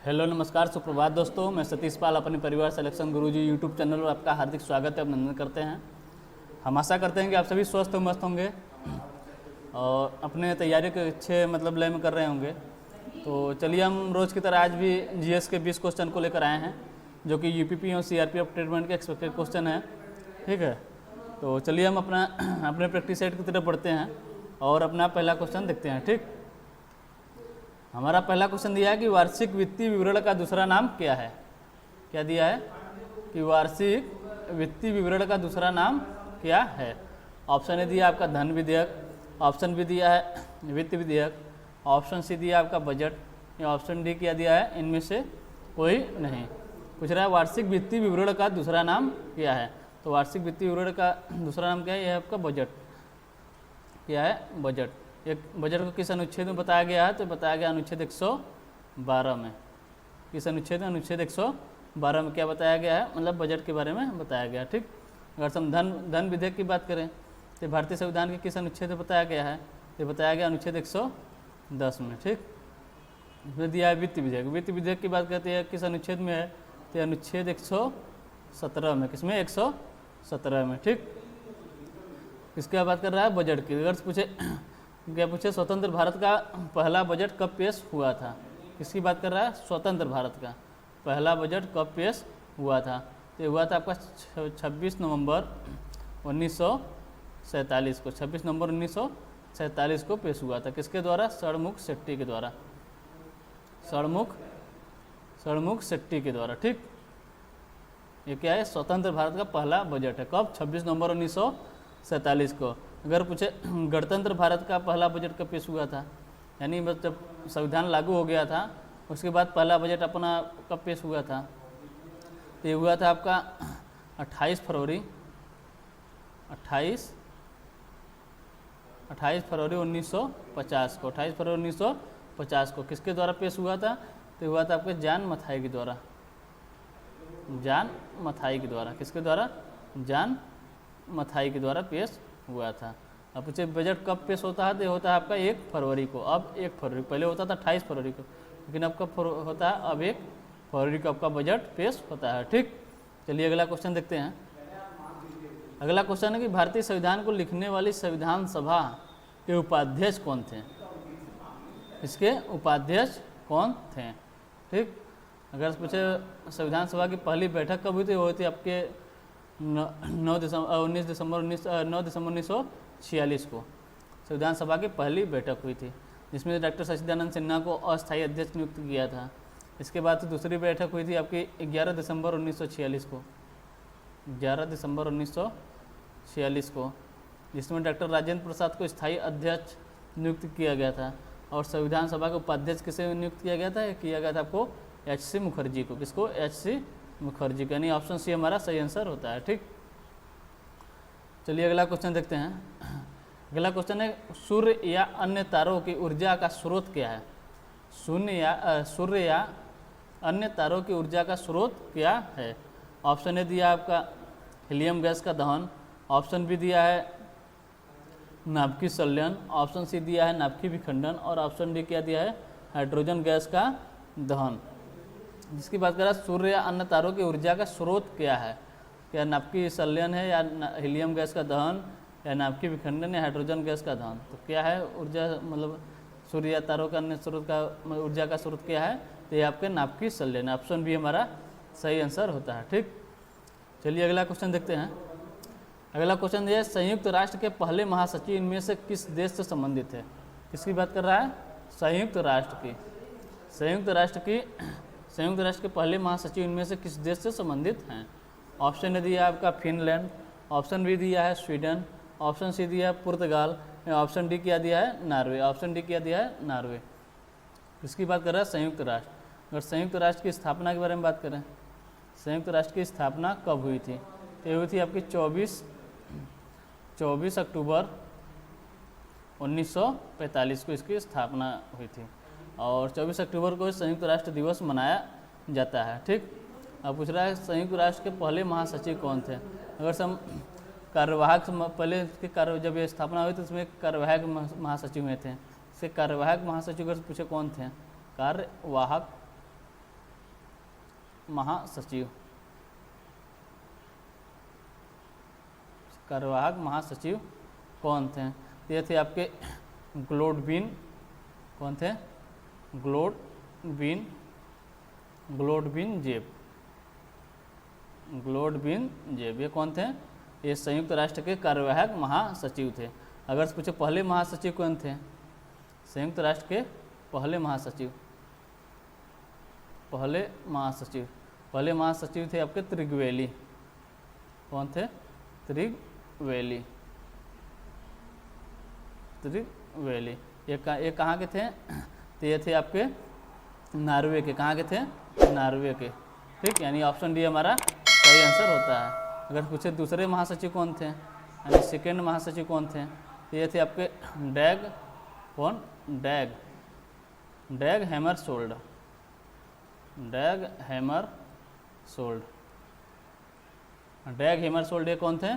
Hello नमस्कार सुप्रभात दोस्तों, मैं सतीश पाल अपने परिवार सिलेक्शन गुरुजी यूट्यूब चैनल पर आपका हार्दिक स्वागत है, अभिनंदन करते हैं। हम आशा करते हैं कि आप सभी स्वस्थ और मस्त होंगे और अपने तैयारी के अच्छे लय में कर रहे होंगे। तो चलिए हम रोज़ की तरह आज भी जीएस के 20 क्वेश्चन को लेकर आए हैं, जो कि यूपीपी और सीआरपीएफ ट्रीटमेंट के एक्सपेक्टेड क्वेश्चन है। ठीक है, तो चलिए हम अपने प्रैक्टिस सेट की तरफ बढ़ते हैं और अपना पहला क्वेश्चन देखते हैं। ठीक, हमारा पहला क्वेश्चन दिया है कि वार्षिक वित्तीय विवरण का दूसरा नाम क्या है। क्या दिया है कि वार्षिक वित्तीय विवरण का दूसरा नाम क्या है। ऑप्शन ए दिया आपका धन विधेयक, ऑप्शन बी दिया है वित्त विधेयक, ऑप्शन सी दिया आपका बजट, या ऑप्शन डी क्या दिया है इनमें से कोई नहीं। पूछ रहा है वार्षिक वित्तीय विवरण का दूसरा नाम क्या है। तो वार्षिक वित्तीय विवरण का दूसरा नाम क्या है, यह है आपका बजट। क्या है, बजट। एक बजट को किस अनुच्छेद में बताया गया है, तो बताया गया अनुच्छेद 112 में। किस अनुच्छेद में, अनुच्छेद 112 में क्या बताया गया है, बजट के बारे में बताया गया। ठीक, अगर हम धन विधेयक की बात करें तो भारतीय संविधान के किस अनुच्छेद में बताया गया है, तो बताया गया अनुच्छेद 110 में। ठीक, इसमें दिया है वित्त विधेयक। वित्त विधेयक की बात करते हैं किस अनुच्छेद में है, तो अनुच्छेद 117 में। किसमें, 117 में। ठीक, किसकी बात कर रहा है, बजट की। अगर पूछे स्वतंत्र भारत का पहला बजट कब पेश हुआ था। किसकी बात कर रहा है, स्वतंत्र भारत का पहला बजट कब पेश हुआ था, तो हुआ था आपका 26 नवंबर 1947 को। 26 नवंबर 1947 को पेश हुआ था। किसके द्वारा, षणमुख शेट्टी के द्वारा। षणमुख शेट्टी के द्वारा। ठीक, ये क्या है, स्वतंत्र भारत का पहला बजट है। कब, 26 नवंबर 1947 को। अगर पूछे गणतंत्र भारत का पहला बजट कब पेश हुआ था, यानी जब संविधान लागू हो गया था उसके बाद पहला बजट अपना कब पेश हुआ था, तो ये हुआ था आपका 28 फरवरी 1950 को। 28 फरवरी 1950 को किसके द्वारा पेश हुआ था, तो हुआ था आपके जॉन मथाई के द्वारा। जॉन मथाई के द्वारा। किसके द्वारा, जॉन मथाई के द्वारा पेश हुआ था। अब पूछे बजट कब पेश होता है, तो होता है आपका 1 फरवरी को। अब 1 फरवरी, पहले होता था 28 फरवरी को, लेकिन अब कब होता है, अब 1 फरवरी को आपका बजट पेश होता है। ठीक, चलिए अगला क्वेश्चन देखते हैं। अगला क्वेश्चन है कि भारतीय संविधान को लिखने वाली संविधान सभा के उपाध्यक्ष कौन थे। इसके उपाध्यक्ष कौन थे। ठीक, अगर पूछे संविधान सभा की पहली बैठक कब हुई थी, वो हुई थी आपके 9 दिसंबर 1946 को संविधान सभा की पहली बैठक हुई थी, जिसमें डॉक्टर सच्चिदानंद सिन्हा को अस्थायी अध्यक्ष नियुक्त किया था। इसके बाद दूसरी बैठक हुई थी आपकी 11 दिसंबर 1946 को। 11 दिसंबर 1946 को, जिसमें डॉक्टर राजेंद्र प्रसाद को स्थायी अध्यक्ष नियुक्त किया गया था। और संविधान सभा के उपाध्यक्ष किसे नियुक्त किया गया था, किया गया था आपको एच.सी. मुखर्जी को। किसको, एच.सी. मुखर्जी का। यानी ऑप्शन सी हमारा सही आंसर होता है। ठीक, चलिए अगला क्वेश्चन देखते हैं। अगला क्वेश्चन है सूर्य या अन्य तारों की ऊर्जा का स्रोत क्या है। सूर्य या अन्य तारों की ऊर्जा का स्रोत क्या है। ऑप्शन ए दिया आपका हीलियम गैस का दहन, ऑप्शन बी दिया है नाभिकीय संलयन, ऑप्शन सी दिया है नाभिकीय विखंडन, और ऑप्शन डी क्या दिया है, हाइड्रोजन गैस का दहन। जिसकी बात कर रहा है सूर्य या अन्य तारों की ऊर्जा का स्रोत क्या है, क्या नाभिकीय संलयन है, या हीलियम गैस का दहन, या नाभिकीय विखंडन, या हाइड्रोजन गैस का दहन। तो क्या है ऊर्जा, सूर्य या तारों का अन्य स्रोत का ऊर्जा का स्रोत क्या है, तो ये आपके नाभिकीय संलयन। ऑप्शन बी हमारा सही आंसर होता है। ठीक, चलिए अगला क्वेश्चन देखते हैं। अगला क्वेश्चन ये संयुक्त राष्ट्र के पहले महासचिव इनमें से किस देश से संबंधित है। किसकी बात कर रहा है, संयुक्त राष्ट्र की। संयुक्त राष्ट्र के पहले महासचिव इनमें से किस देश से संबंधित हैं। ऑप्शन ए दिया आपका फिनलैंड, ऑप्शन बी दिया है स्वीडन, ऑप्शन सी दिया है पुर्तगाल, ऑप्शन डी क्या दिया है, नॉर्वे। ऑप्शन डी क्या दिया है, नॉर्वे। किसकी बात कर रहा है, संयुक्त राष्ट्र। अगर संयुक्त राष्ट्र की स्थापना के बारे में बात करें, संयुक्त राष्ट्र की स्थापना कब हुई थी, तो ये हुई थी आपकी 24 अक्टूबर 1945 को इसकी स्थापना हुई थी। और 24 अक्टूबर को संयुक्त राष्ट्र दिवस मनाया जाता है। ठीक, अब पूछ रहा है संयुक्त राष्ट्र के पहले महासचिव कौन थे। अगर हम कार्यवाहक, पहले के जब ये स्थापना हुई तो उसमें कार्यवाहक महासचिव में थे। से कार्यवाहक महासचिव अगर पूछे कौन थे, कार्यवाहक महासचिव, कार्यवाहक महासचिव कौन थे? ये थे आपके ग्लोडविन, कौन थे? ग्लोडविन जेब, ग्लोडविन जेब, ये कौन थे? ये संयुक्त राष्ट्र के कार्यवाहक महासचिव थे। अगर से पूछे पहले महासचिव कौन थे? संयुक्त राष्ट्र के पहले महासचिव, पहले महासचिव थे आपके त्रिगवेली, कौन थे? त्रिगवेली। ये कहाँ के थे? तो ये थे आपके नॉर्वे के। कहाँ के थे? नॉर्वे के। ठीक, यानी ऑप्शन डी हमारा सही आंसर होता है। अगर पूछे दूसरे महासचिव कौन थे, यानी सेकेंड महासचिव कौन थे, तो ये थे आपके डैग, कौन? डैग हैमरशोल्ड, डैग हैमरशोल्ड ये कौन थे?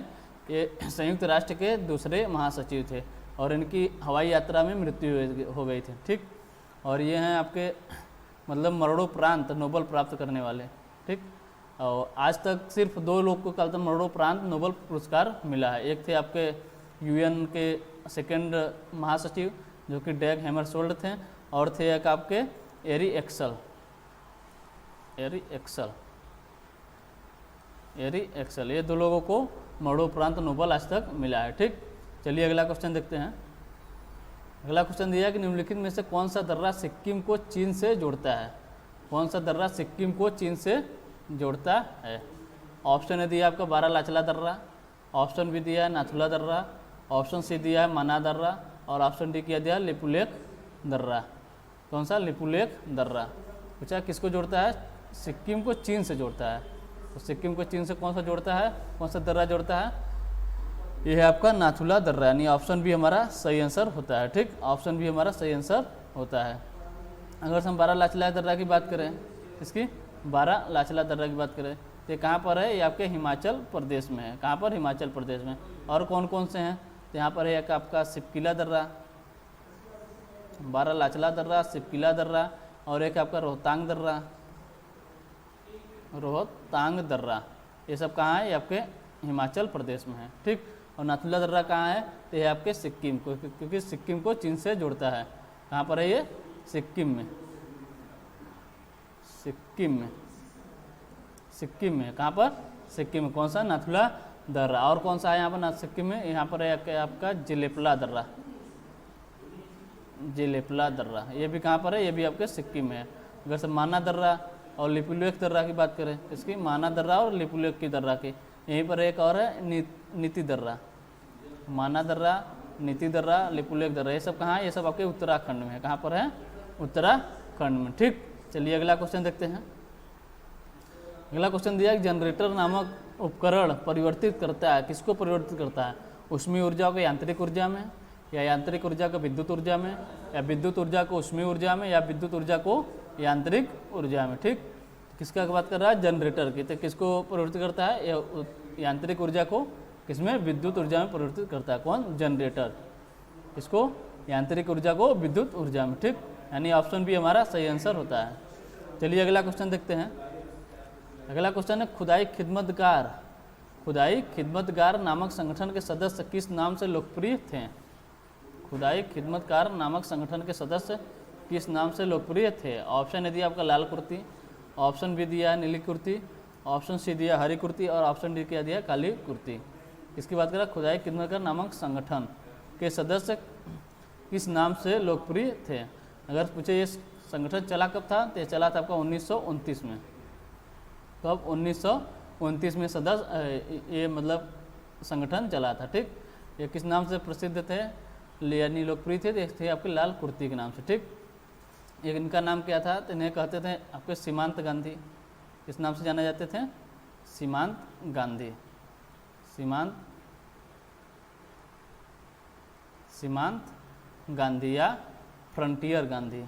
ये संयुक्त राष्ट्र के दूसरे महासचिव थे और इनकी हवाई यात्रा में मृत्यु हो गई थी। ठीक, और ये हैं आपके मतलब मरणोपरांत नोबेल प्राप्त करने वाले। ठीक, और आज तक सिर्फ 2 लोग को कल तक मरणोपरांत नोबेल पुरस्कार मिला है। एक थे आपके यूएन के सेकेंड महासचिव जो कि डैग हैमरशोल्ड थे, और थे एक आपके एरी एक्सल। ये 2 लोगों को मरणोपरांत नोबेल आज तक मिला है। ठीक, चलिए अगला क्वेश्चन देखते हैं। अगला क्वेश्चन दिया है कि निम्नलिखित में से कौन सा दर्रा सिक्किम को चीन से जोड़ता है? कौन सा दर्रा सिक्किम को चीन से जोड़ता है? ऑप्शन ए दिया आपका बारालाचला दर्रा, ऑप्शन बी दिया है नाथुला दर्रा, ऑप्शन सी दिया है माना दर्रा, और ऑप्शन डी किया दिया लिपुलेख दर्रा। कौन सा? लिपुलेख दर्रा। पूछा किसको जोड़ता है? सिक्किम को चीन से जोड़ता है। तो सिक्किम को चीन से कौन सा जोड़ता है? कौन सा दर्रा जोड़ता है? ये है आपका नाथुला दर्रा, यानी ऑप्शन बी हमारा सही आंसर होता है। ठीक, ऑप्शन बी हमारा सही आंसर होता है। अगर हम बारालाचला दर्रा की बात करें, इसकी बारालाचला दर्रा की बात करें, तो ये कहाँ पर है? ये आपके हिमाचल प्रदेश में है। कहाँ पर? हिमाचल प्रदेश में। और कौन कौन से हैं? तो यहाँ पर है एक आपका सिपकिला दर्रा, बारालाचला दर्रा, सिपकिला दर्रा, और एक आपका रोहतांग दर्रा। ये सब कहाँ है? ये आपके हिमाचल प्रदेश में है। ठीक, और नाथुला दर्रा कहाँ है? तो ये आपके सिक्किम को, क्योंकि सिक्किम को चीन से जोड़ता है। कहाँ पर है ये? सिक्किम में। कहाँ पर? सिक्किम में। कौन सा? नाथुला दर्रा। और कौन सा है यहाँ पर सिक्किम में? यहाँ पर है आपका जिलेपला दर्रा। ये भी कहाँ पर है? ये भी आपके सिक्किम में है। अगर से माना दर्रा और लिपुलेख दर्रा की बात करें, इसकी माना दर्रा और लिपुलेख की दर्रा की, यहीं पर एक और है नीति दर्रा। माना दर्रा, नीति दर्रा, लिपुलेख दर्रा, ये सब कहाँ है? ये सब आपके उत्तराखंड में है। कहाँ पर है? उत्तराखंड में। ठीक, चलिए अगला क्वेश्चन देखते हैं। अगला क्वेश्चन दिया कि जनरेटर नामक उपकरण परिवर्तित करता है, किसको परिवर्तित करता है? ऊष्मीय ऊर्जा को यांत्रिक ऊर्जा में, या यांत्रिक ऊर्जा को विद्युत ऊर्जा में, या विद्युत ऊर्जा को ऊष्मीय ऊर्जा में, या विद्युत ऊर्जा को यांत्रिक ऊर्जा में। ठीक, किसका बात कर रहा है? जनरेटर की। तो किसको परिवर्तित करता है? यांत्रिक ऊर्जा को किसमें? विद्युत ऊर्जा में परिवर्तित करता है। कौन? जनरेटर। इसको यांत्रिक ऊर्जा को विद्युत ऊर्जा में। ठीक, यानी ऑप्शन बी हमारा सही आंसर होता है। चलिए अगला क्वेश्चन देखते हैं। अगला क्वेश्चन है खुदाई खिदमतगार नामक संगठन के सदस्य किस नाम से लोकप्रिय थे? खुदाई खिदमतगार नामक संगठन के सदस्य किस नाम से लोकप्रिय थे? ऑप्शन ए दिया आपका लाल कुर्ती, ऑप्शन बी दिया है नीली कुर्ती, ऑप्शन सी दिया हरी कुर्ती, और ऑप्शन डी क्या दिया? काली कुर्ती। इसकी बात करें खुदाई खिदमतगार नामक संगठन के सदस्य किस नाम से लोकप्रिय थे? अगर पूछे ये संगठन चला कब था, तो ये चला था आपका 1929 में। कब? 1929 में सदस्य ये मतलब संगठन चला था। ठीक, ये किस नाम से प्रसिद्ध थे यानी लोकप्रिय थे? थे आपके लाल कुर्ती के नाम से। ठीक, एक इनका नाम क्या था? तो इन्हें कहते थे आपके सीमांत गांधी। किस नाम से जाने जाते थे? सीमांत गांधी। सीमांत गांधी या फ्रंटियर गांधी।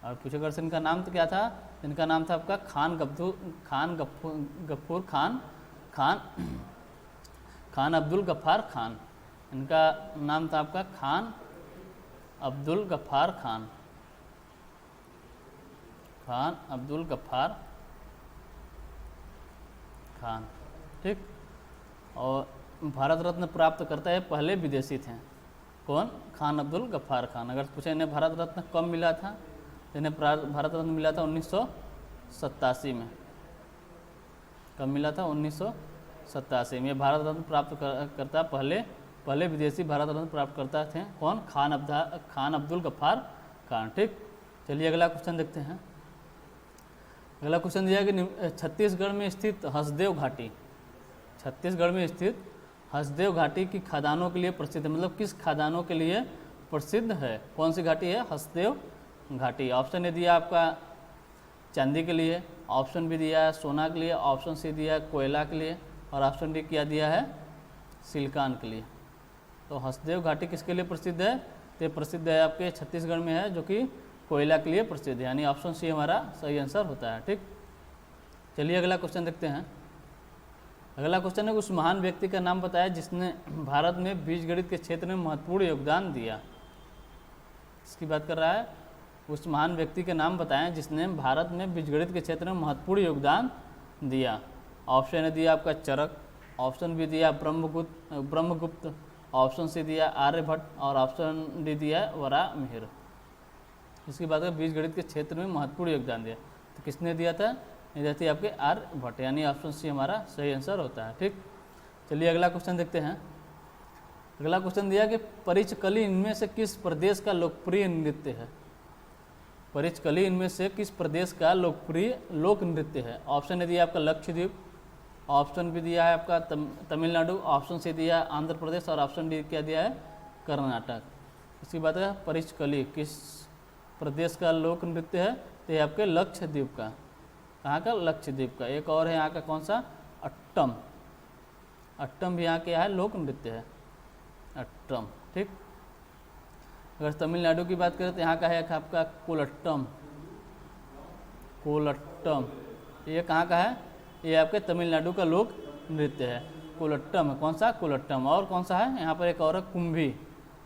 और पूछे अगर से इनका नाम तो क्या था? इनका नाम था आपका खान अब्दुल गफ्फार खान। इनका नाम था आपका खान अब्दुल गफ्फार खान, खान अब्दुल गफ्फार खान, ठीक। और भारत रत्न प्राप्त करता है पहले विदेशी थे, कौन? खान अब्दुल गफ्फार खान। अगर पूछे इन्हें भारत रत्न कब मिला था, इन्हें भारत रत्न मिला था 1987 में। कब मिला था? 1987 में। भारत रत्न प्राप्त करता पहले विदेशी भारत रत्न प्राप्त करता थे, कौन? खान अब्दुल गफ्फार खान, ठीक। चलिए अगला क्वेश्चन देखते हैं। अगला क्वेश्चन दिया कि छत्तीसगढ़ में स्थित हसदेव घाटी, छत्तीसगढ़ में स्थित हसदेव घाटी की खदानों के लिए प्रसिद्ध है, मतलब किस खदानों के लिए प्रसिद्ध है? कौन सी घाटी है? हसदेव घाटी। ऑप्शन ए दिया आपका चांदी के लिए, ऑप्शन बी दिया है सोना के लिए, ऑप्शन सी दिया है कोयला के लिए, और ऑप्शन डी क्या दिया है? सिलिकॉन के लिए। तो हसदेव घाटी किसके लिए प्रसिद्ध है? तो ये प्रसिद्ध है आपके छत्तीसगढ़ में है, जो कि कोयला के लिए प्रसिद्ध है, यानी ऑप्शन सी हमारा सही आंसर होता है, ठीक। चलिए अगला क्वेश्चन देखते हैं। अगला क्वेश्चन है उस महान व्यक्ति का नाम बताया जिसने भारत में बीजगणित के क्षेत्र में महत्वपूर्ण योगदान दिया। इसकी बात कर रहा है, उस महान व्यक्ति के नाम बताएं जिसने भारत में बीजगणित के क्षेत्र में महत्वपूर्ण योगदान दिया। ऑप्शन ए दिया आपका चरक, ऑप्शन बी दिया ब्रह्मगुप्त, ऑप्शन सी दिया आर्यभट्ट, और ऑप्शन डी दिया वराहमिहिर। इसकी बात है बीजगणित के क्षेत्र में महत्वपूर्ण योगदान दिया, तो किसने दिया था? ये देती है आपके आर्यभट्ट, यानी ऑप्शन सी हमारा सही आंसर होता है, ठीक। चलिए अगला क्वेश्चन देखते हैं। अगला क्वेश्चन दिया कि परिचकली इनमें से किस प्रदेश का लोकप्रिय नृत्य है? परिचकली इनमें से किस प्रदेश का लोकप्रिय लोक नृत्य है? ऑप्शन ए दिया आपका लक्षद्वीप, ऑप्शन बी दिया है आपका तमिलनाडु, ऑप्शन सी दिया है आंध्र प्रदेश, और ऑप्शन डी क्या दिया है? कर्नाटक। इसकी बात है परिचकली किस प्रदेश का लोक नृत्य है? तो ये आपके लक्षद्वीप का। कहाँ का? लक्षद्वीप का। एक और है यहाँ का, कौन सा? अट्टम। अट्टम भी यहाँ के है लोक नृत्य है, अट्टम, ठीक। अगर तमिलनाडु की बात करें तो यहाँ का है आपका कोलट्टम, कोलट्टम। ये कहाँ का है? ये आपके तमिलनाडु का लोक नृत्य है, कोलट्टम। कौन सा? कोलट्टम। और कौन सा है? यहाँ पर एक और है कुंभी।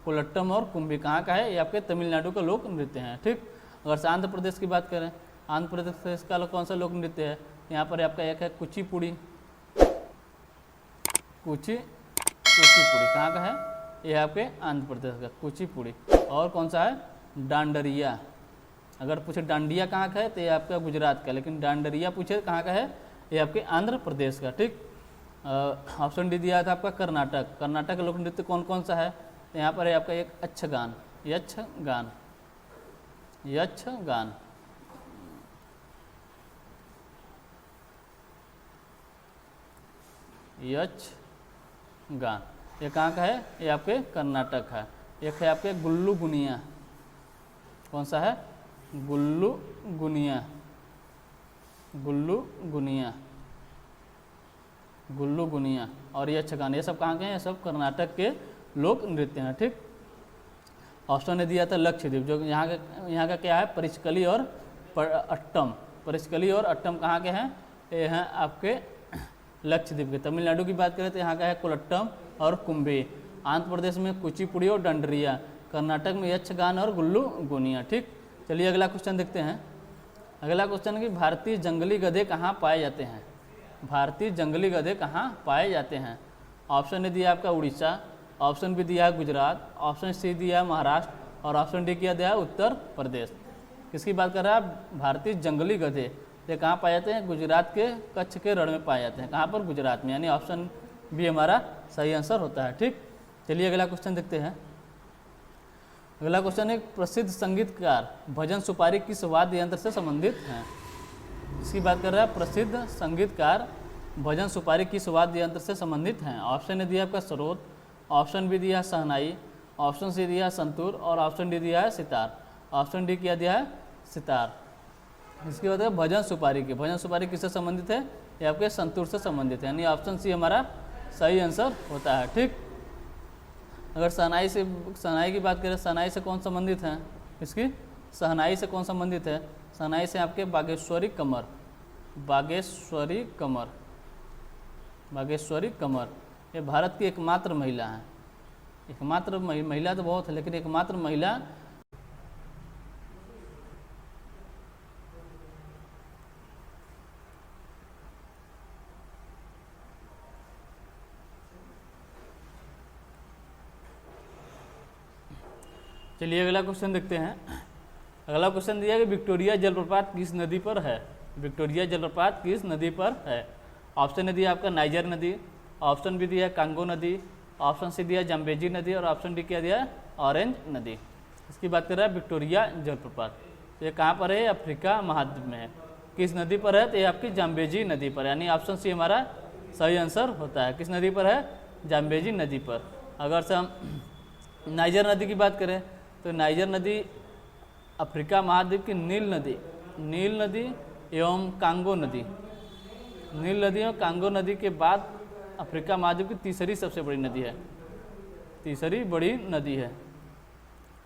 कोलट्टम और कुंभी कहाँ का है? ये आपके तमिलनाडु का लोक नृत्य है, ठीक। अगर आंध्र प्रदेश की बात करें, आंध्र प्रदेश का कौन सा लोक नृत्य है? यहाँ पर आपका एक है कुचिपुड़ी, कुचिपुड़ी कहाँ का है? ये आपके आंध्र प्रदेश का कुचिपुड़ी। और कौन सा है? डांडरिया। अगर पूछे डांडिया कहाँ का है तो ये आपका गुजरात का, लेकिन डांडरिया पूछे कहाँ का है? ये आपके आंध्र प्रदेश का, ठीक। ऑप्शन डी दिया था आपका कर्नाटक। कर्नाटक का लोक नृत्य कौन कौन सा है? तो यहाँ पर है आपका एक यक्षगान, यक्षगान, यक्षगान। यक्षगान ये कहाँ का है? ये आपके कर्नाटक है। एक है आपके गुल्लू गुनिया। कौन सा है? गुल्लू गुनिया, गुल्लू गुनिया, गुल्लू गुनिया और यक्षगान, ये सब कहाँ के हैं? ये सब कर्नाटक के लोक नृत्य हैं, ठीक। ऑप्शन ने दिया था लक्षद्वीप, जो यहाँ का क्या है? परिचकली और अट्टम। परिचकली और अट्टम कहाँ के हैं? ये हैं आपके लक्षद्वीप के। तमिलनाडु की बात करें तो यहाँ का है कोलट्टम और कुंभी। आंध्र प्रदेश में कुचिपुड़ी और डंडरिया। कर्नाटक में यक्षगान और गुल्लू गुनिया, ठीक। चलिए अगला क्वेश्चन देखते हैं। अगला क्वेश्चन है कि भारतीय जंगली गधे कहाँ पाए जाते हैं? भारतीय जंगली गधे कहाँ पाए जाते हैं? ऑप्शन ए दिया आपका उड़ीसा, ऑप्शन बी दिया है गुजरात, ऑप्शन सी दिया है महाराष्ट्र, और ऑप्शन डी किया दिया है उत्तर प्रदेश। किसकी बात कर रहा है? भारतीय जंगली गधे। ये कहाँ पाए जाते हैं? गुजरात के कच्छ के रण में पाए जाते हैं। कहाँ पर? गुजरात में, यानी ऑप्शन बी हमारा सही आंसर होता है, ठीक। चलिए अगला क्वेश्चन देखते हैं। अगला क्वेश्चन है प्रसिद्ध संगीतकार भजन सुपारी किस वाद्य यंत्र से संबंधित हैं? इसकी बात कर रहा है प्रसिद्ध संगीतकार भजन सुपारी किस वाद्य यंत्र से संबंधित हैं? ऑप्शन ए दिया आपका सरोद, ऑप्शन बी दिया है शहनाई, ऑप्शन सी दिया है संतूर, और ऑप्शन डी दिया है सितार। ऑप्शन डी किया दिया है सितार। इसकी बात है भजन सुपारी की। भजन सुपारी किससे संबंधित है? ये आपके संतूर से संबंधित है, यानी ऑप्शन सी हमारा सही आंसर होता है, ठीक। अगर शहनाई की बात करें, शहनाई से कौन संबंधित है? इसकी शहनाई से कौन संबंधित है? शहनाई से आपके बागेश्वरी कमर, बागेश्वरी कमर, बागेश्वरी कमर। ये भारत की एकमात्र महिला है, एकमात्र महिला तो बहुत है, लेकिन एकमात्र महिला चलिए अगला क्वेश्चन देखते हैं। अगला क्वेश्चन दिया कि विक्टोरिया जलप्रपात किस नदी पर है। विक्टोरिया जलप्रपात किस नदी पर है। ऑप्शन ए दिया आपका नाइजर नदी, ऑप्शन बी दिया कांगो नदी, ऑप्शन सी दिया जाम्बेजी नदी और ऑप्शन डी क्या दिया ऑरेंज नदी। इसकी बात कर रहा है विक्टोरिया जलप्रपात। तो ये कहाँ पर है, अफ्रीका महाद्वीप में है। किस नदी पर है, तो ये आपकी जाम्बेजी नदी पर, यानी ऑप्शन सी हमारा सही आंसर होता है। किस नदी पर है, जाम्बेजी नदी पर। अगर से हम नाइजर नदी की बात करें तो नाइजर नदी अफ्रीका महाद्वीप की नील नदी एवं कांगो नदी, नील नदी और कांगो नदी के बाद अफ्रीका महाद्वीप की तीसरी सबसे बड़ी नदी है, तीसरी बड़ी नदी है।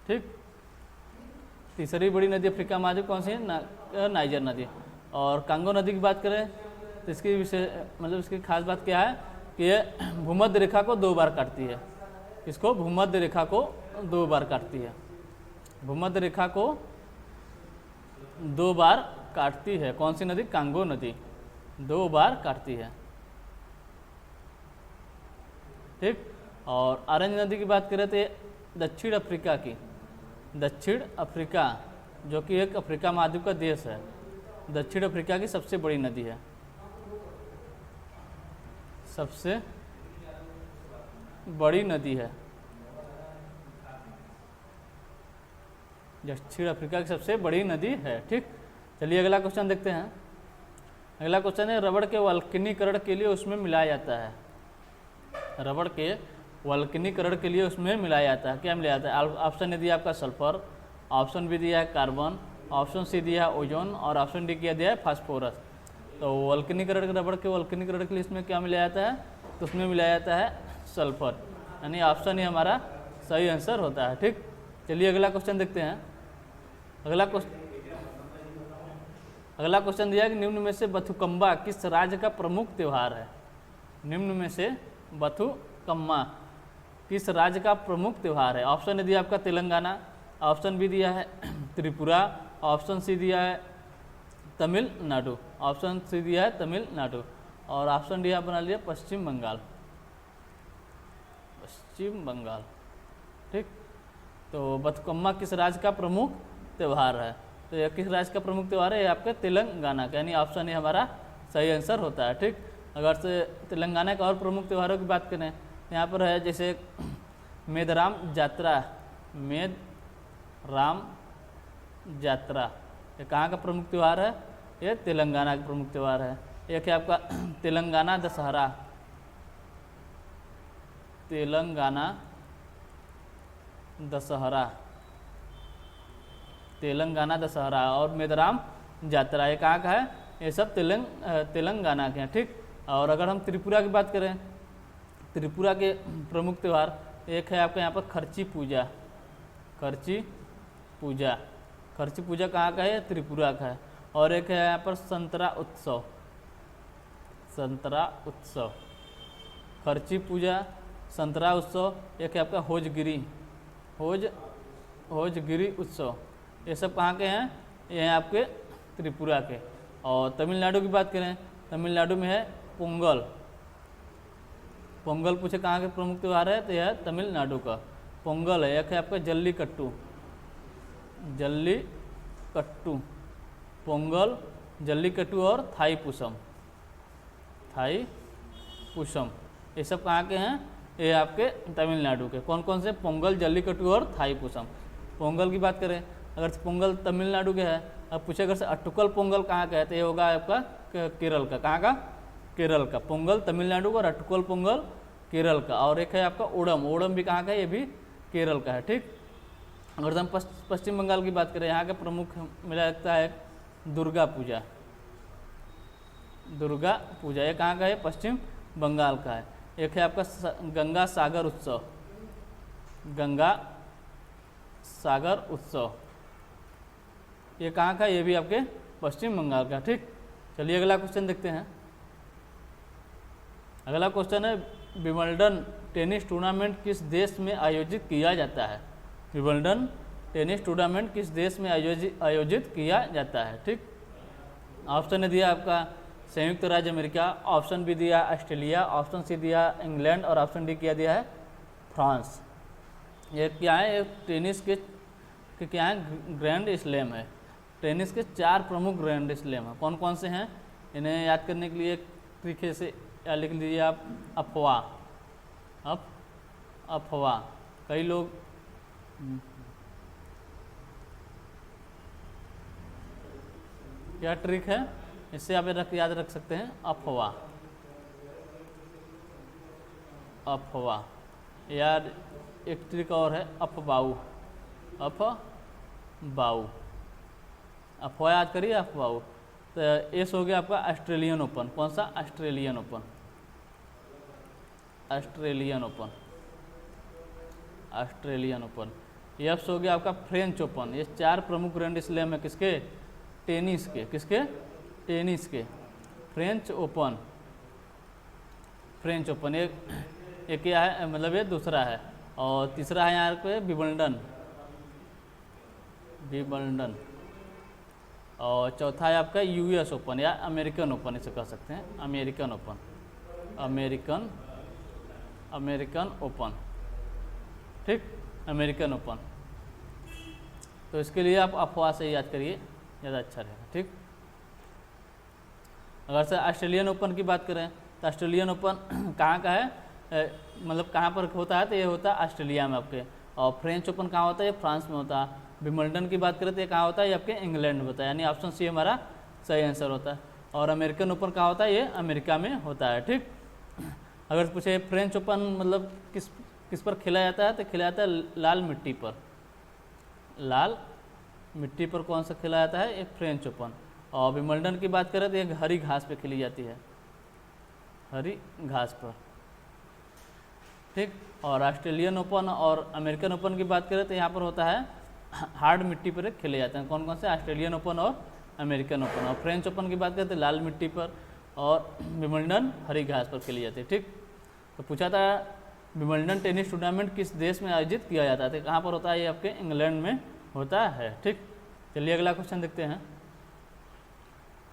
ठीक, तीसरी बड़ी नदी अफ्रीका महाद्वीप कौन सी है, नाइजर नदी। और कांगो नदी की बात करें तो इसकी विशेष मतलब इसकी खास बात क्या है कि ये भूमध्य रेखा को 2 बार काटती है। इसको भूमध्य रेखा को 2 बार काटती है, भूमध्य रेखा को 2 बार काटती है। कौन सी नदी, कांगो नदी 2 बार काटती है। ठीक, और ऑरेंज नदी की बात करें तो दक्षिण अफ्रीका की, दक्षिण अफ्रीका जो कि एक अफ्रीका महाद्वीप का देश है, दक्षिण अफ्रीका की सबसे बड़ी नदी है, सबसे बड़ी नदी है, दक्षिण अफ्रीका की सबसे बड़ी नदी है। ठीक, चलिए अगला क्वेश्चन देखते हैं। अगला क्वेश्चन है रबड़ के वल्कनीकरण के लिए उसमें मिलाया जाता है। रबड़ के वल्कनीकरण के लिए उसमें मिलाया जाता है, क्या मिलाया जाता है। ऑप्शन ए दिया आपका सल्फर, ऑप्शन बी दिया है कार्बन, ऑप्शन सी दिया है ओजोन और ऑप्शन डी क्या दिया है फास्फोरस। तो वल्कनीकरण, रबड़ के वल्कनीकरण के लिए इसमें क्या मिलाया जाता है, तो उसमें मिलाया जाता है सल्फर, यानी ऑप्शन ही हमारा सही आंसर होता है। ठीक, चलिए अगला क्वेश्चन देखते हैं। अगला क्वेश्चन दिया कि निम्न में से बथुकम्मा किस राज्य का प्रमुख त्यौहार है। निम्न में से बथुकम्मा किस राज्य का प्रमुख त्यौहार है। ऑप्शन ए दिया आपका तेलंगाना, ऑप्शन बी दिया है त्रिपुरा, ऑप्शन सी दिया है तमिलनाडु, ऑप्शन सी दिया है तमिलनाडु और ऑप्शन डी आप बना लिया पश्चिम बंगाल, पश्चिम बंगाल। ठीक, तो बथुकम्मा किस राज्य का प्रमुख त्यौहार है, तो यह किस राज्य का प्रमुख त्यौहार है, ये आपके तेलंगाना का, यानी ऑप्शन ए हमारा सही आंसर होता है। ठीक, अगर से तेलंगाना का और प्रमुख त्योहारों की बात करें, यहाँ पर है जैसे मेदराम जात्रा, मेदराम जात्रा, ये कहाँ का प्रमुख त्यौहार है, ये तेलंगाना का प्रमुख त्यौहार है। एक है आपका तेलंगाना दशहरा, तेलंगाना दशहरा, तेलंगाना दशहरा और मेदराम जात्रा, ये कहाँ का है, ये सब तेलंगाना के हैं। ठीक, और अगर हम त्रिपुरा की बात करें, त्रिपुरा के प्रमुख त्यौहार एक है आपका यहाँ पर खर्ची पूजा, खर्ची पूजा, खर्ची पूजा कहाँ का है, त्रिपुरा का है। और एक है यहाँ पर संतरा उत्सव, संतरा उत्सव, खर्ची पूजा, संतरा उत्सव। एक है आपका होजगिरी, होजगिरी उत्सव, ये सब कहाँ के हैं, ये हैं आपके त्रिपुरा के। और तमिलनाडु की बात करें, तमिलनाडु में है पोंगल, पोंगल पूछे कहाँ के प्रमुख त्यौहार है, तो यह है तमिलनाडु का पोंगल है। एक है आपका जल्लीकट्टू, जल्लीकट्टू, पोंगल, जल्लीकट्टू और थाईपुसम, थाईपुसम, ये सब कहाँ के हैं, ये आपके तमिलनाडु के। कौन कौन से, पोंगल, जल्लीकट्टू और थाईपुसम। पोंगल की बात करें, अगर पोंगल तमिलनाडु के है, अब पूछे अगर से अटुकल पोंगल कहाँ का है, तो ये होगा आपका केरल का। कहाँ का, केरल का। पोंगल तमिलनाडु का और अटुकल पोंगल केरल का। और एक है आपका ओणम, ओणम भी कहाँ का है, ये भी केरल का है। ठीक, अगर हम पश्चिम बंगाल की बात करें, यहाँ का प्रमुख मिला लगता है दुर्गा पूजा, दुर्गा पूजा, ये कहाँ का है, पश्चिम बंगाल का है। एक है आपका गंगा सागर उत्सव, गंगा सागर उत्सव, ये कहाँ का, ये भी आपके पश्चिम बंगाल का। ठीक, चलिए अगला क्वेश्चन देखते हैं। अगला क्वेश्चन है विंबलडन टेनिस टूर्नामेंट किस देश में आयोजित किया जाता है। विंबलडन टेनिस टूर्नामेंट किस देश में आयोजित किया जाता है। ठीक, ऑप्शन ने दिया आपका संयुक्त राज्य अमेरिका, ऑप्शन बी दिया ऑस्ट्रेलिया, ऑप्शन सी दिया इंग्लैंड और ऑप्शन डी क्या दिया है फ्रांस। ये क्या है, टेनिस के कि क्या है, ग्रैंड स्लैम है। टेनिस के 4 प्रमुख ग्रैंड स्लैम हैं। कौन कौन से हैं, इन्हें याद करने के लिए एक तरीके से लिख लीजिए आप, अफवाह। अफवाह, कई लोग क्या ट्रिक है, इससे आप याद रख सकते हैं, अफवाह। अफवाह, यार एक ट्रिक और है, अफबाऊ। अफबाऊ, अफवाह याद करिए, अफबाऊ। तो एस हो गया आपका ऑस्ट्रेलियन ओपन। कौन सा, Australian open. Australian open, Australian open. F हो गया आपका फ्रेंच ओपन। ये 4 प्रमुख ग्रैंड स्लैम है किसके, टेनिस के। किसके, टेनिस के। फ्रेंच ओपन, फ्रेंच ओपन एक क्या है, मतलब ये दूसरा है। और तीसरा है यहाँ पे विंबलडन, विंबलडन। और चौथा है आपका यूएस ओपन या अमेरिकन ओपन, इसे कह सकते हैं अमेरिकन ओपन। अमेरिकन ओपन, ठीक, अमेरिकन ओपन। तो इसके लिए आप अफवाह से याद करिए, ज़्यादा अच्छा रहेगा, ठीक। अगर से ऑस्ट्रेलियन ओपन की बात करें तो ऑस्ट्रेलियन ओपन कहाँ का है, मतलब कहाँ पर होता है, तो ये होता है ऑस्ट्रेलिया में आपके। और फ्रेंच ओपन कहाँ होता है, ये फ्रांस में होता है। विंबलडन की बात करें तो ये कहाँ होता है, ये आपके इंग्लैंड में होता है, यानी ऑप्शन सी हमारा सही आंसर होता है। और अमेरिकन ओपन कहाँ होता है, ये अमेरिका में होता है, ठीक। अगर पूछे फ्रेंच ओपन मतलब किस पर खेला जाता है, तो खेला जाता है लाल मिट्टी पर। लाल मिट्टी पर कौन सा खेला जाता है, एक फ्रेंच ओपन। और विंबलडन की बात करें तो एक हरी घास पे खेली जाती है, हरी घास पर, ठीक। और ऑस्ट्रेलियन ओपन और अमेरिकन ओपन की बात करें तो यहाँ पर होता है हार्ड मिट्टी पर खेले जाते हैं। कौन कौन से, ऑस्ट्रेलियन ओपन और अमेरिकन ओपन। और फ्रेंच ओपन की बात करें तो लाल मिट्टी पर, और विंबलडन हरी घास पर खेली जाती है, ठीक। तो पूछा था विंबलडन टेनिस टूर्नामेंट किस देश में आयोजित किया जाता है, तो कहाँ पर होता है, ये आपके इंग्लैंड में होता है, ठीक। चलिए अगला क्वेश्चन देखते हैं।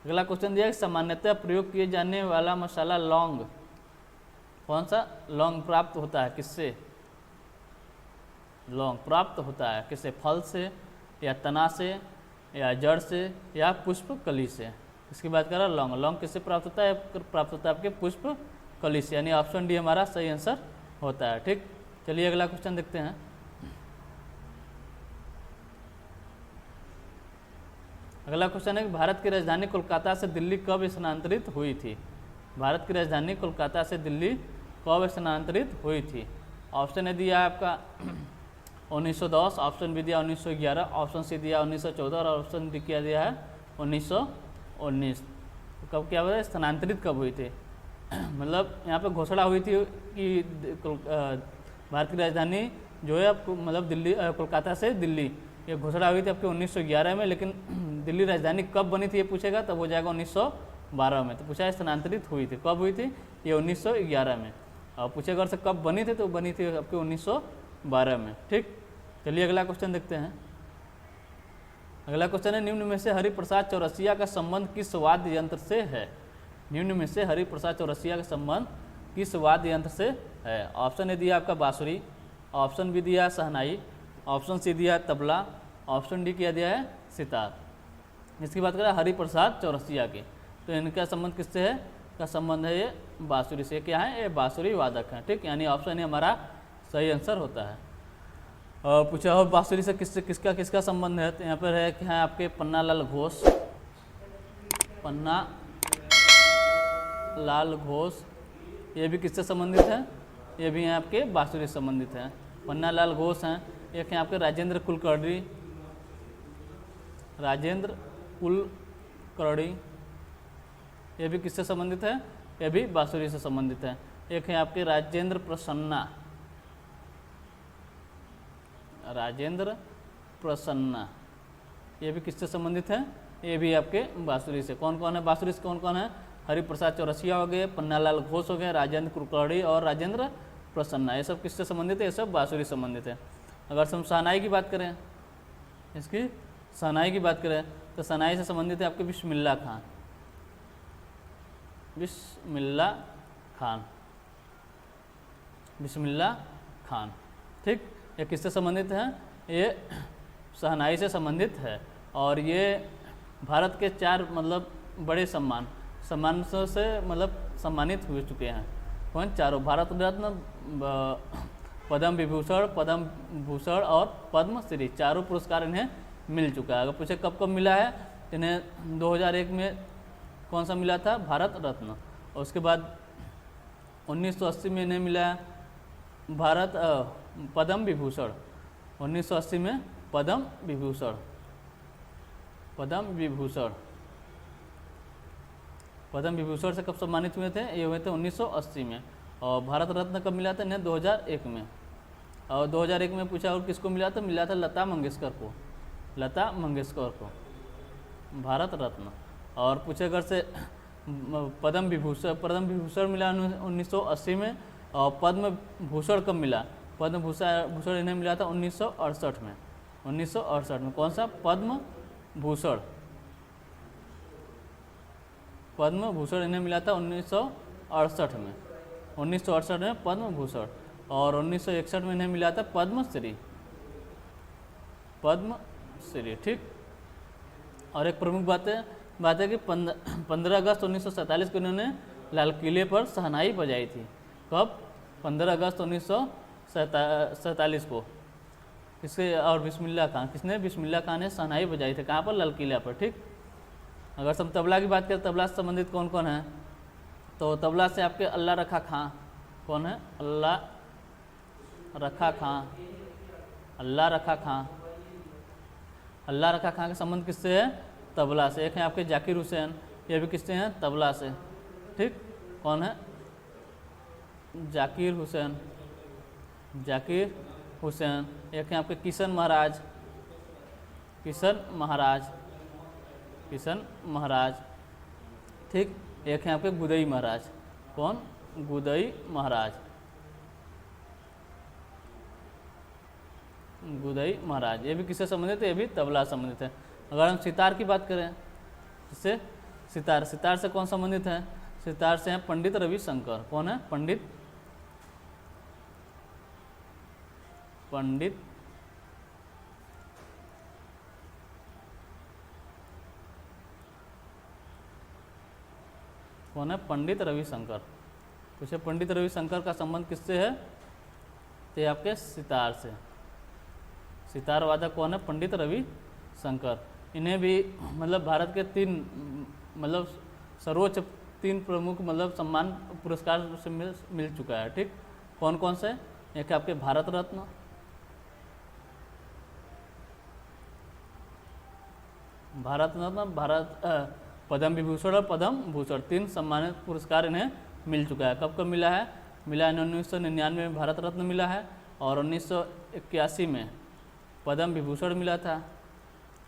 अगला क्वेश्चन दिया है, सामान्यतः प्रयोग किए जाने वाला मसाला लौंग। कौन सा, लौंग प्राप्त होता है किससे, लौंग प्राप्त होता है किससे, फल से या तना से या जड़ से या पुष्प कली से। इसकी बात करें लौंग, लौंग किससे प्राप्त होता है, प्राप्त होता है आपके पुष्प कली से, यानी ऑप्शन डी हमारा सही आंसर होता है, ठीक। चलिए अगला क्वेश्चन देखते हैं। अगला क्वेश्चन है कि भारत की राजधानी कोलकाता से दिल्ली कब स्थानांतरित हुई थी। भारत की राजधानी कोलकाता से दिल्ली कब स्थानांतरित हुई थी। ऑप्शन है दिया आपका 1910, ऑप्शन बी दिया 1911, ऑप्शन सी दिया 1914 और ऑप्शन डी क्या दिया है 1919। तो कब क्या हुआ, स्थानांतरित कब हुई थी, मतलब यहाँ पे घोषणा हुई थी कि भारत की राजधानी जो है आपको मतलब दिल्ली, कोलकाता से दिल्ली, ये घोषणा हुई थी आपके 1911 में। लेकिन दिल्ली राजधानी कब बनी थी ये पूछेगा तब हो जाएगा 1912 में। तो पूछा स्थानांतरित हुई थी, कब हुई थी, ये 1911 में। और पूछेगा अगर से कब बनी थी, तो बनी थी आपके 1912 में, ठीक। चलिए अगला क्वेश्चन देखते हैं। अगला क्वेश्चन है, निम्न में से हरिप्रसाद चौरसिया का संबंध किस वाद्य यंत्र से है। निम्न में से हरिप्रसाद चौरसिया का संबंध किस वाद्य यंत्र से है। ऑप्शन ए दिया आपका बांसुरी, ऑप्शन बी दिया शहनाई, ऑप्शन सी दिया तबला, ऑप्शन डी क्या दिया है सितार। इसकी बात करें हरिप्रसाद चौरसिया की, तो इनका संबंध किससे है, का संबंध है ये बांसुरी से। क्या है, ये बांसुरी वादक हैं, ठीक, यानी ऑप्शन ए हमारा सही आंसर होता है। और पूछा और बांसुरी से किसका संबंध है, तो यहाँ पर है कि आपके पन्ना लाल घोष, पन्ना लाल घोष, ये भी किससे संबंधित है, ये भी यहाँ आपके बांसुरी से संबंधित हैं। पन्ना लाल घोष हैं। एक है आपके राजेंद्र कुलकर्णी, राजेंद्र कुलकर्णी, ये भी किससे संबंधित है, ये भी बांसुरी से संबंधित है। एक है आपके राजेंद्र प्रसन्ना, राजेंद्र प्रसन्ना, ये भी किससे संबंधित है, ये भी आपके बांसुरी से। कौन कौन है बांसुरी से, कौन कौन है, हरिप्रसाद चौरसिया हो गए, पन्नालाल घोष हो गए, राजेंद्र कुलकर्णी और राजेंद्र प्रसन्ना, ये सब किससे संबंधित है, ये सब बांसुरी संबंधित है। अगर हम शहनाई की बात करें, इसकी शहनाई की बात करें तो शहनाई से संबंधित है आपके बिस्मिल्लाह खान, बिस्मिल्लाह खान, बिस्मिल्लाह खान, ठीक। ये किससे संबंधित हैं, ये शहनाई से संबंधित है। और ये भारत के 4 मतलब बड़े सम्मान से मतलब सम्मानित हो चुके हैं। कौन? चारों, भारत रत्न, पद्म विभूषण और पद्मश्री, चारों पुरस्कार इन्हें मिल चुका है। अगर पूछे कब कब मिला है, इन्हें 2001 में कौन सा मिला था? भारत रत्न। और उसके बाद 1980 में इन्हें मिला भारत पद्म विभूषण। 1980 में पद्म विभूषण से कब सम्मानित हुए थे? ये हुए थे 1980 में। और भारत रत्न कब मिला था? इन्हें 2001 में। और 2001 में पूछा और किसको मिला था? मिला था लता मंगेशकर को भारत रत्न। और पूछे अगर से पद्म विभूषण मिला 1980 में। और पद्म भूषण कब मिला? पद्म भूषण इन्हें मिला था 1968 में। 1968 में कौन सा? पद्म भूषण इन्हें मिला था 1968 में। 1968 में पद्म भूषण। और 1961 में इन्हें मिला था पद्मश्री। ठीक। और एक प्रमुख बात है कि 15 अगस्त 1947 को इन्होंने लाल किले पर शहनाई बजाई थी। कब? 15 अगस्त 1947 को। किससे? और बिस्मिल्लाह खान, किसने? बिस्मिल्लाह खान ने शहनाई बजाई थी। कहाँ पर? लाल किला पर। ठीक। अगर हम तबला की बात करें, तबला से संबंधित कौन कौन है? तो तबला से आपके अल्लाह रखा खां। कौन है? अल्लाह रखा खां का संबंध किससे है? तबला से। एक है आपके जाकिर हुसैन, ये भी किससे हैं? तबला से। ठीक। कौन है? जाकिर हुसैन। एक है आपके किशन महाराज। ठीक। एक है आपके गुदई महाराज। कौन? गुदई महाराज। ये भी किससे संबंधित है? ये भी तबला संबंधित है। अगर हम सितार की बात करें, इससे सितार से कौन संबंधित है? सितार से हैं पंडित रविशंकर। कौन है? पंडित कौन है? पंडित रविशंकर। पूछे पंडित रविशंकर का संबंध किससे है? तो ये आपके सितार से। सितार वादक कौन है? पंडित रविशंकर। इन्हें भी मतलब भारत के 3 मतलब सर्वोच्च 3 प्रमुख मतलब सम्मान पुरस्कार से मिल चुका है। ठीक। कौन कौन से? एक आपके भारत रत्न, पद्म विभूषण और पद्म भूषण, 3 सम्मानित पुरस्कार इन्हें मिल चुका है। कब कब मिला है? मिला 1999 में भारत रत्न मिला है। और 1981 में पद्म विभूषण मिला था।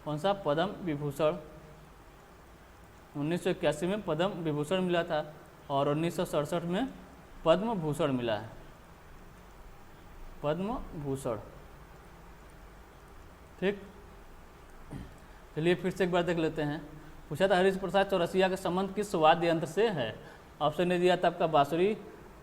कौन सा? पद्म विभूषण। 1981 में पद्म विभूषण मिला था। और 1967 में पद्म भूषण मिला है। ठीक। चलिए फिर से एक बार देख लेते हैं। पूछा था हरीश प्रसाद चौरसिया का संबंध किस वाद्य यंत्र से है? ऑप्शन ने दिया था आपका बांसुरी,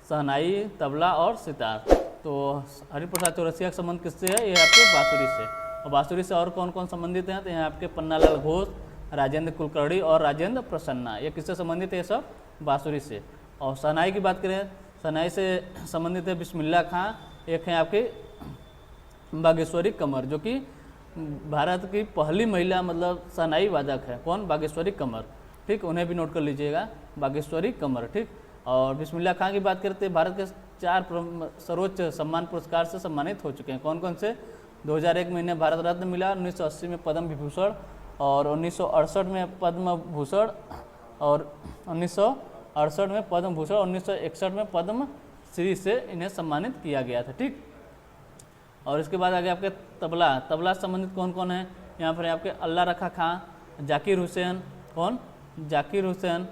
शहनाई, तबला और सितार। तो हरीश प्रसाद चौरसिया का संबंध किससे है? ये आपके बांसुरी से। और बांसुरी से और कौन कौन संबंधित हैं? तो यहाँ आपके पन्नालाल घोष, राजेंद्र कुलकर्णी और राजेंद्र प्रसन्ना, ये किससे संबंधित है? ये सब बांसुरी से। और शहनाई की बात करें, शहनाई से संबंधित है बिस्मिल्लाह खां। एक है आपके बागेश्वरी कमर, जो कि भारत की पहली महिला मतलब शहनाई वादक है। कौन? बागेश्वरी कमर। ठीक। उन्हें भी नोट कर लीजिएगा, बागेश्वरी कमर। ठीक। और बिस्मिल्लाह खां की बात करते हैं, भारत के 4 सर्वोच्च सम्मान पुरस्कार से सम्मानित हो चुके हैं। कौन कौन से? 2001 में इन्हें भारत रत्न मिला, 1980 में पद्म विभूषण, और 1968 में पद्म भूषण, और 1968 में पद्म भूषण, 1961 में पद्म श्री से इन्हें सम्मानित किया गया था। ठीक। और इसके बाद आगे आपके तबला से संबंधित कौन कौन है? यहाँ पर आपके अल्लाह रखा खां, जाकिर हुसैन। कौन? जाकिर हुसैन,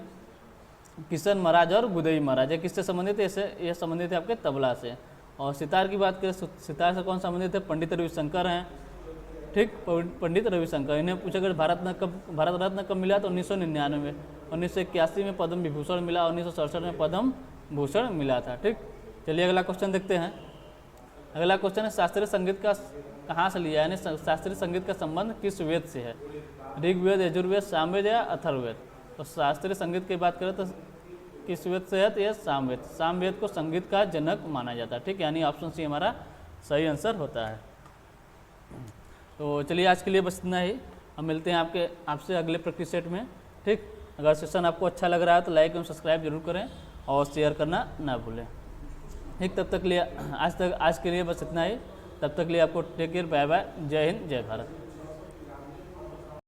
किशन महाराज और गुदई महाराज। ये किससे संबंधित है? ये संबंधित है आपके तबला से। और सितार की बात करें, सितार से कौन संबंधित है? पंडित रविशंकर हैं। ठीक। पंडित रविशंकर। इन्हें पूछा गया भारत रत्न कब मिला? तो 1999 में। 1981 में पद्म विभूषण मिला, 1967 में पद्म भूषण मिला था। ठीक। चलिए अगला क्वेश्चन देखते हैं। अगला क्वेश्चन है शास्त्रीय संगीत का कहाँ से लिया है, यानी शास्त्रीय संगीत का संबंध किस वेद से है? ऋग्वेद, यजुर्वेद, सामवेद या अथर्ववेद? तो शास्त्रीय संगीत की बात करें तो किस वेद से है? तो यह सामवेद। सामवेद को संगीत का जनक माना जाता है। ठीक, यानी ऑप्शन सी हमारा सही आंसर होता है। तो चलिए आज के लिए बस इतना ही, हम मिलते हैं आपसे अगले प्रैक्टिस सेट में। ठीक, अगर सेशन आपको अच्छा लग रहा है तो लाइक एवं सब्सक्राइब जरूर करें और शेयर करना ना भूलें। ठीक, तब तक लिए आज के लिए बस इतना ही। तब तक लिए आपको टेक केयर, बाय बाय, जय हिंद, जय भारत।